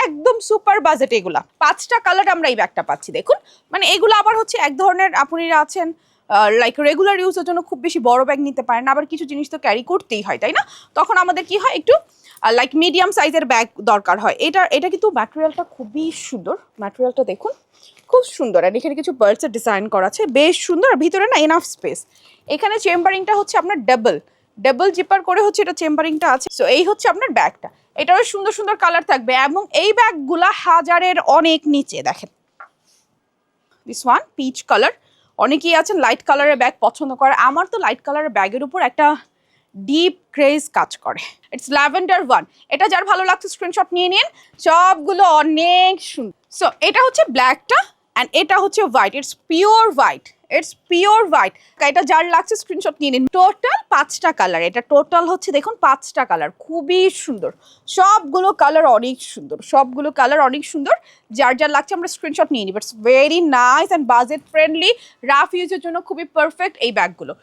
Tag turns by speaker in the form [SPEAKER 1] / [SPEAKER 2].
[SPEAKER 1] একদম super budget এগুলা। 5টা কালার আমরা এই ব্যাগটা পাচ্ছি দেখুন। মানে এগুলো আবার হচ্ছে এক ধরনের আপুনিরা আছেন লাইক রেগুলার ইউজের জন্য খুব বেশি বড় ব্যাগ নিতে পারেন, আবার কিছু জিনিস তো ক্যারি করতেই হয় তাই না, তখন আমাদের কি হয় একটু লাইক মিডিয়াম সাইজের ব্যাগ দরকার হয়। এটা কিন্তু ম্যাটেরিয়ালটা খুবই সুন্দর, ম্যাটেরিয়ালটা দেখুন খুব সুন্দর। আর এখানে কিছু বার্ডসের ডিজাইন করা আছে, বেশ সুন্দর। আর ভিতরে না এনাফ স্পেস। এখানে চেম্বারিংটা হচ্ছে আপনার ডাবল জিপার করে হচ্ছে এটা চেম্বারিংটা আছে। সো এই হচ্ছে আপনার ব্যাগটা, এটারও সুন্দর সুন্দর কালার থাকবে এবং এই ব্যাগগুলা 1000-এর অনেক নিচে। দেখেন দিস ওয়ান পিচ কালার, অনেকেই আছেন লাইট কালারের ব্যাগ পছন্দ করে, আমার তো লাইট কালারের ব্যাগের উপর একটা ডিপ ক্রেজ কাজ করে। ইটস ল্যাভেন্ডার ওয়ান, এটা যার ভালো লাগছে স্ক্রিনশট নিয়ে নিন, সবগুলো অনেক সুন্দর। সো এটা হচ্ছে ব্ল্যাকটা অ্যান্ড এটা হচ্ছে হোয়াইট, ইটস পিওর হোয়াইট, এটা যার লাগছে স্ক্রিনশট নিয়ে নিন। টোটাল 5টা কালার, এটা টোটাল হচ্ছে দেখুন 5টা কালার, খুবই সুন্দর। সবগুলো কালার অনেক সুন্দর, যার যার লাগছে আমরা স্ক্রিনশট নিয়ে নিই। It's very nice and budget friendly, rough ইউজের জন্য খুবই পারফেক্ট এই ব্যাগগুলো।